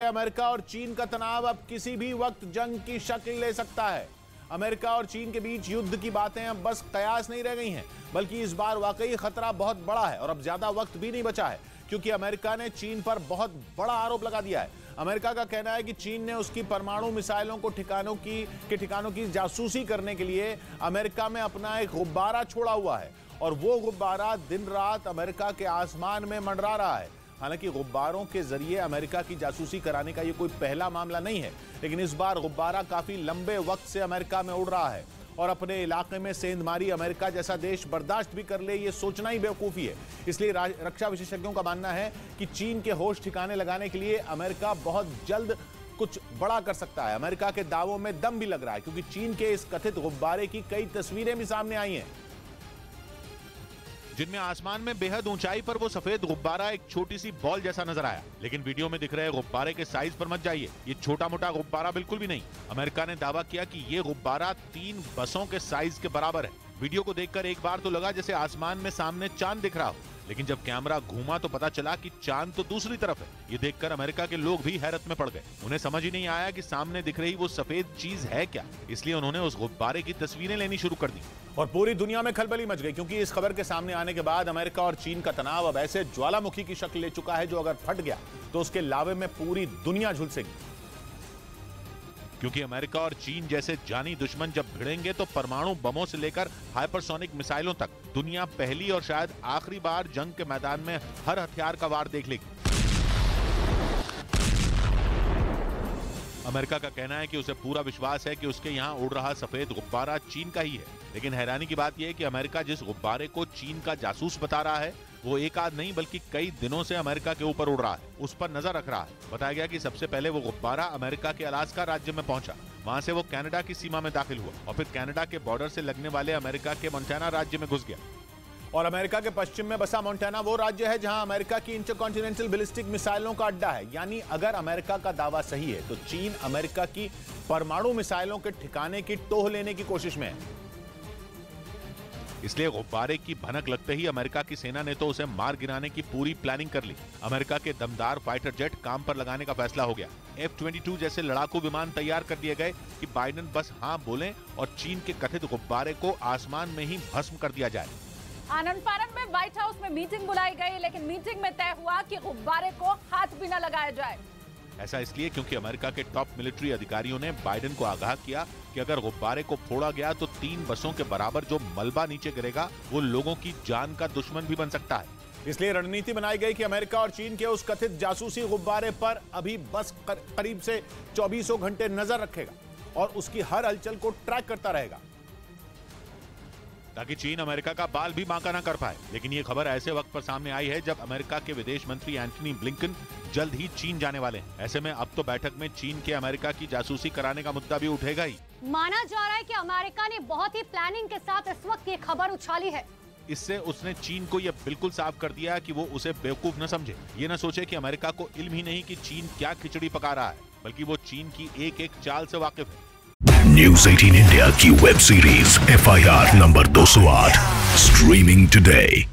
America और चीन का तनाव अब किसी भी वक्त जंग की शक्ल ले सकता है। अमेरिका और चीन के बीच युद्ध की बातें अब बस कयास नहीं रह गई हैं, बल्कि इस बार वाकई खतरा बहुत बड़ा है और अब ज्यादा वक्त भी नहीं बचा है, क्योंकि अमेरिका ने चीन पर बहुत बड़ा आरोप लगा दिया है। अमेरिका का कहना है कि चीन ने उसकी परमाणु मिसाइलों को ठिकानों की जासूसी करने के लिए अमेरिका में अपना एक गुब्बारा छोड़ा हुआ है और वो गुब्बारा दिन रात अमेरिका के आसमान में मंडरा रहा है। हालांकि गुब्बारों के जरिए अमेरिका की जासूसी कराने का ये कोई पहला मामला नहीं है, लेकिन इस बार गुब्बारा काफी लंबे वक्त से अमेरिका में उड़ रहा है और अपने इलाके में सेंधमारी अमेरिका जैसा देश बर्दाश्त भी कर ले, ये सोचना ही बेवकूफी है। इसलिए रक्षा विशेषज्ञों का मानना है कि चीन के होश ठिकाने लगाने के लिए अमेरिका बहुत जल्द कुछ बड़ा कर सकता है। अमेरिका के दावों में दम भी लग रहा है, क्योंकि चीन के इस कथित गुब्बारे की कई तस्वीरें भी सामने आई हैं, जिनमें आसमान में बेहद ऊंचाई पर वो सफेद गुब्बारा एक छोटी सी बॉल जैसा नजर आया। लेकिन वीडियो में दिख रहे गुब्बारे के साइज पर मत जाइए, ये छोटा मोटा गुब्बारा बिल्कुल भी नहीं। अमेरिका ने दावा किया कि ये गुब्बारा 3 बसों के साइज के बराबर है। वीडियो को देखकर एक बार तो लगा जैसे आसमान में सामने चांद दिख रहा हो, लेकिन जब कैमरा घूमा तो पता चला कि चांद तो दूसरी तरफ है। ये देखकर अमेरिका के लोग भी हैरत में पड़ गए। उन्हें समझ ही नहीं आया कि सामने दिख रही वो सफेद चीज है क्या, इसलिए उन्होंने उस गुब्बारे की तस्वीरें लेनी शुरू कर दी और पूरी दुनिया में खलबली मच गई, क्योंकि इस खबर के सामने आने के बाद अमेरिका और चीन का तनाव अब ऐसे ज्वालामुखी की शक्ल ले चुका है जो अगर फट गया तो उसके लावे में पूरी दुनिया झुलसेगी। क्योंकि अमेरिका और चीन जैसे जानी दुश्मन जब भिड़ेंगे तो परमाणु बमों से लेकर हाइपरसोनिक मिसाइलों तक दुनिया पहली और शायद आखिरी बार जंग के मैदान में हर हथियार का वार देख लेगी। अमेरिका का कहना है कि उसे पूरा विश्वास है कि उसके यहाँ उड़ रहा सफेद गुब्बारा चीन का ही है, लेकिन हैरानी की बात यह है कि अमेरिका जिस गुब्बारे को चीन का जासूस बता रहा है वो एक आध नहीं बल्कि कई दिनों से अमेरिका के ऊपर उड़ रहा है, उस पर नजर रख रहा है। बताया गया कि सबसे पहले वो गुब्बारा अमेरिका के अलास्का राज्य में पहुंचा, वहां से वो कनाडा की सीमा में दाखिल हुआ और फिर कनाडा के बॉर्डर से लगने वाले अमेरिका के मोंटाना राज्य में घुस गया। और अमेरिका के पश्चिम में बसा मोंटाना वो राज्य है जहां अमेरिका की इंटरकॉन्टिनेंटल बैलिस्टिक मिसाइलों का अड्डा है। यानी अगर अमेरिका का दावा सही है तो चीन अमेरिका की परमाणु मिसाइलों के ठिकाने की टोह लेने की कोशिश में है। इसलिए गुब्बारे की भनक लगते ही अमेरिका की सेना ने तो उसे मार गिराने की पूरी प्लानिंग कर ली। अमेरिका के दमदार फाइटर जेट काम पर लगाने का फैसला हो गया। F-22 जैसे लड़ाकू विमान तैयार कर दिए गए कि बाइडेन बस हाँ बोलें और चीन के कथित गुब्बारे को आसमान में ही भस्म कर दिया जाए। आनंद फानंद में व्हाइट हाउस में मीटिंग बुलाई गई, लेकिन मीटिंग में तय हुआ कि गुब्बारे को हाथ भी न लगाया जाए। ऐसा इसलिए क्योंकि अमेरिका के टॉप मिलिट्री अधिकारियों ने बाइडेन को आगाह किया कि अगर गुब्बारे को फोड़ा गया तो 3 बसों के बराबर जो मलबा नीचे गिरेगा वो लोगों की जान का दुश्मन भी बन सकता है। इसलिए रणनीति बनाई गई कि अमेरिका और चीन के उस कथित जासूसी गुब्बारे पर अभी बस करीब से 24 घंटे नजर रखेगा और उसकी हर हलचल को ट्रैक करता रहेगा, ताकि चीन अमेरिका का बाल भी बांका ना कर पाए। लेकिन ये खबर ऐसे वक्त पर सामने आई है जब अमेरिका के विदेश मंत्री एंटनी ब्लिंकन जल्द ही चीन जाने वाले हैं। ऐसे में अब तो बैठक में चीन के अमेरिका की जासूसी कराने का मुद्दा भी उठेगा ही। माना जा रहा है कि अमेरिका ने बहुत ही प्लानिंग के साथ इस वक्त ये खबर उछाली है। इससे उसने चीन को यह बिल्कुल साफ कर दिया कि वो उसे बेवकूफ न समझे। ये न सोचे कि अमेरिका को इल्म ही नहीं कि चीन क्या खिचड़ी पका रहा है, बल्कि वो चीन की एक एक चाल से वाकिफ है। न्यूज़ 18 इंडिया की web series FIR number 208 streaming today.